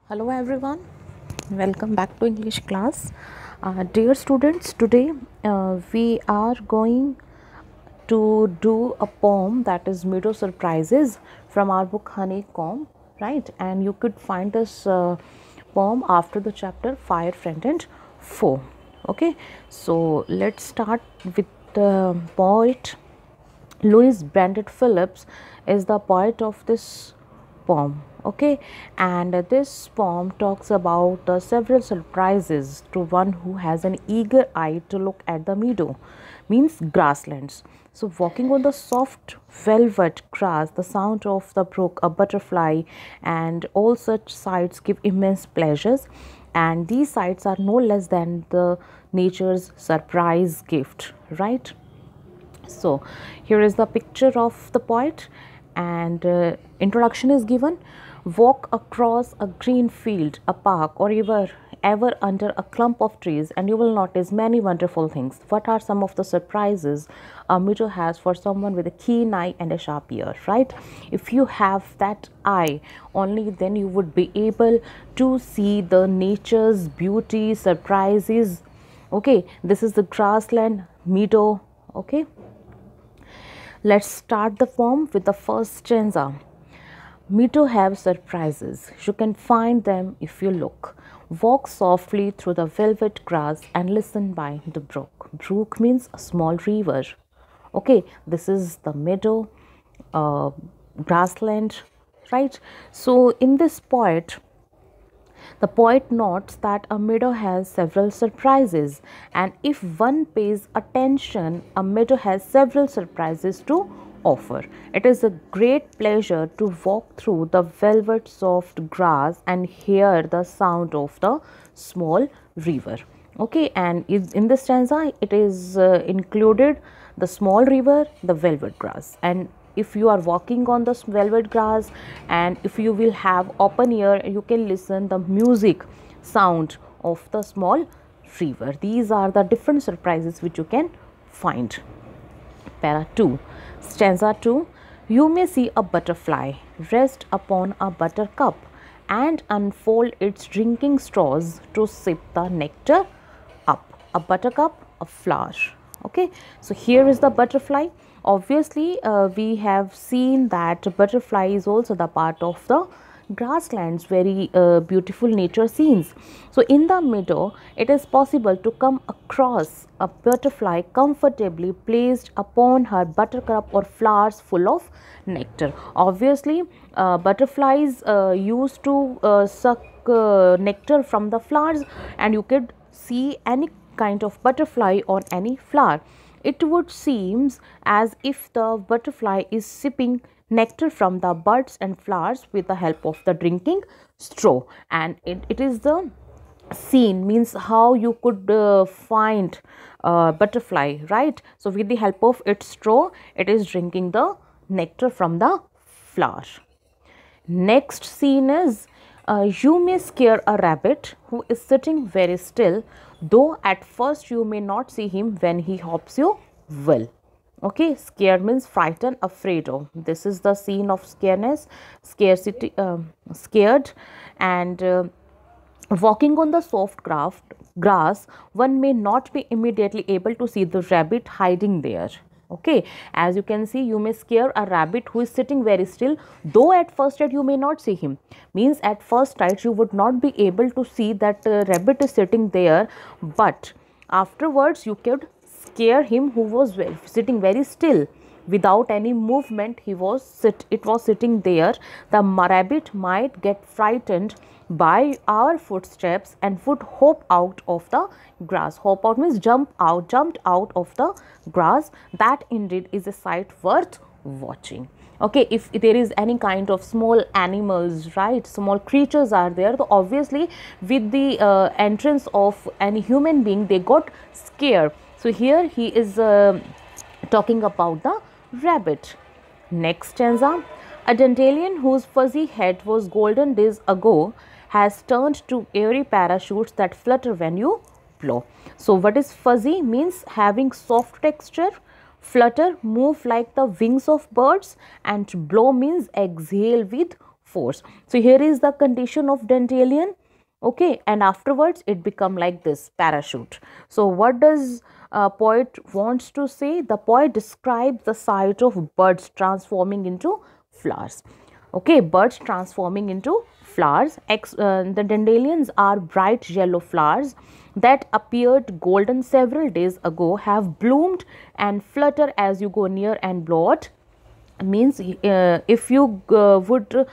Hello everyone, welcome back to English class. Dear students, today we are going to do a poem that is Meadow Surprises from our book Honeycomb, right? And you could find this poem after the chapter Fire, Friend and Foe. Okay, so let's start with the poet. Louis Brandt Phillips is the poet of this poem. Okay, and this poem talks about several surprises to one who has an eager eye to look at the meadow, means grasslands. So, walking on the soft velvet grass, the sound of the brook, a butterfly, and all such sights give immense pleasures. And these sights are no less than the nature's surprise gift, right? So here is the picture of the poet, and introduction is given. Walk across a green field, a park, or ever under a clump of trees, and you will notice many wonderful things. What are some of the surprises a meadow has for someone with a keen eye and a sharp ear, right? If you have that eye, only then you would be able to see the nature's beauty, surprises. Okay, this is the grassland meadow. Okay, let's start the poem with the first stanza. Meadow have surprises. You can find them if you look. Walk softly through the velvet grass and listen by the brook. Brook means a small river. Okay, this is the meadow, uh, grassland, right? So in this the poet notes that a meadow has several surprises, and if one pays attention, a meadow has several surprises to offer. It is a great pleasure to walk through the velvet soft grass and hear the sound of the small river. Okay, and in this stanza, it is included the small river, the velvet grass, and if you are walking on the velvet grass and if you will have open ear, you can listen the music sound of the small river. These are the different surprises which you can find. Para 2, stanza 2. You may see a butterfly rest upon a buttercup and unfold its drinking straws to sip the nectar up. A buttercup, a flower. Okay, so here is the butterfly. Obviously we have seen that butterfly is also the part of the grasslands, very beautiful nature scenes. So in the meadow it is possible to come across a butterfly comfortably placed upon her buttercup or flowers full of nectar. Obviously butterflies used to suck nectar from the flowers, and you could see any kind of butterfly on any flower. It would seem as if the butterfly is sipping nectar from the buds and flowers with the help of the drinking straw, and it is the scene, means how you could find butterfly, right? So with the help of its straw, it is drinking the nectar from the flower. Next scene is, you may scare a rabbit who is sitting very still, though at first you may not see him when he hops you will. Okay, scared means frightened, afraid of. This is the scene of scareness, scarcity, scared, and walking on the soft grass, one may not be immediately able to see the rabbit hiding there. Okay, as you can see, you may scare a rabbit who is sitting very still, though at first sight you may not see him. Means at first sight you would not be able to see that rabbit is sitting there, but afterwards you could scare him who was sitting very still without any movement. It was sitting there. The rabbit might get frightened by our footsteps and would hop out of the grass. Hop out means jumped out of the grass. That indeed is a sight worth watching. Okay, if there is any kind of small animals, right, small creatures are there, so obviously with the entrance of any human being, they got scared. So here he is talking about the rabbit. Next stanza. A dandelion whose fuzzy head was golden days ago has turned to airy parachutes that flutter when you blow. So what is fuzzy? Means having soft texture. Flutter, move like the wings of birds, and blow means exhale with force. So here is the condition of dandelion. Okay, and afterwards it become like this parachute. So what does poet wants to say? The poet describes the sight of birds transforming into flowers. Okay, birds transforming into flowers. The dandelions are bright yellow flowers that appeared golden several days ago, have bloomed and flutter as you go near and blow out. Means if you would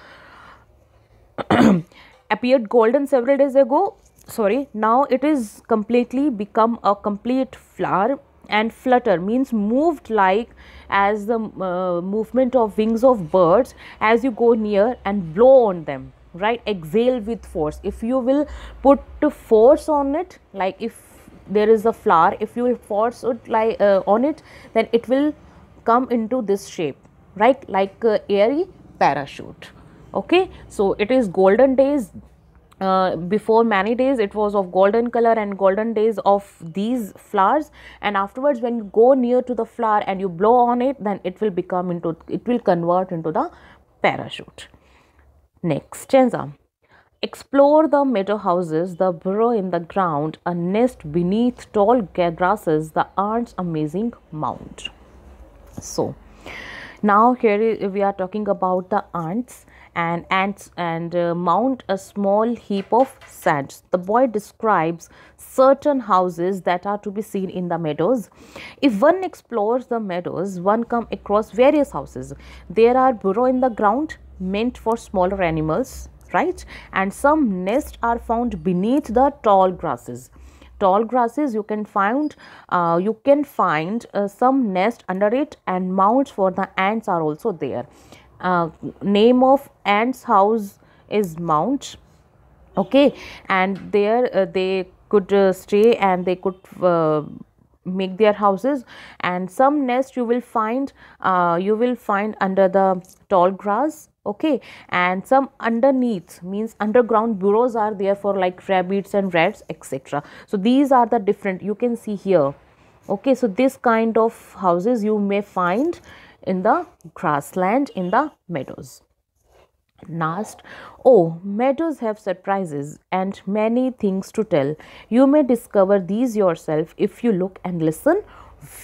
appeared golden several days ago, sorry, now it is completely become a complete flower. And flutter means moved like as the movement of wings of birds as you go near and blow on them, right? Exhale with force. If you will put force on it, like if there is a flower, if you force it like on it, then it will come into this shape, right? Like airy parachute. Okay, so it is golden days. Before many days it was of golden color and golden days of these flowers, and afterwards when you go near to the flower and you blow on it, then it will become into, it will convert into the parachute. Next stanza. Explore the meadow houses, the burrow in the ground, a nest beneath tall grasses, the ant's amazing mound. So now here we are talking about the ants and mount a small heap of sands. The boy describes certain houses that are to be seen in the meadows. If one explores the meadows, one come across various houses. There are burrow in the ground meant for smaller animals, right? And some nests are found beneath the tall grasses. Tall grasses you can find some nest under it, and mounds for the ants are also there. Name of ants house is mound. Okay, and there they could stay and they could make their houses. And some nest you will find under the tall grass. Okay, and some underneath, means underground burrows are there for like rabbits and rats, etc. So these are the different, you can see here. Okay, so this kind of houses you may find in the grassland, in the meadows. Last, oh, meadows have surprises and many things to tell. You may discover these yourself if you look and listen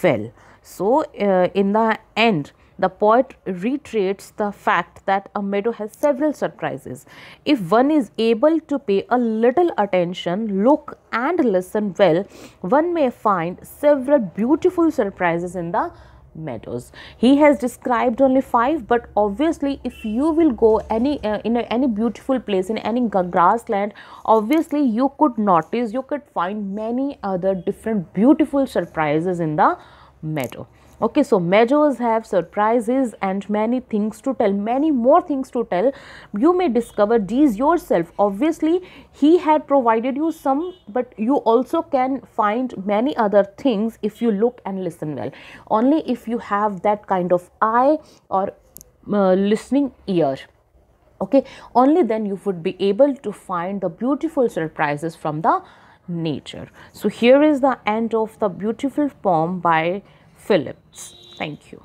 well. So in the end, the poet reiterates the fact that a meadow has several surprises. If one is able to pay a little attention, look and listen well, one may find several beautiful surprises in the meadows. He has described only 5, but obviously if you will go any any beautiful place in any grassland, obviously you could notice, you could find many other different beautiful surprises in the meadow. Okay, so meadows have surprises and many things to tell, many more things to tell. You may discover these yourself. Obviously he had provided you some, but you also can find many other things if you look and listen well. Only if you have that kind of eye or listening ear, okay, only then you would be able to find the beautiful surprises from the nature. So here is the end of the beautiful poem by Phillips. Thank you.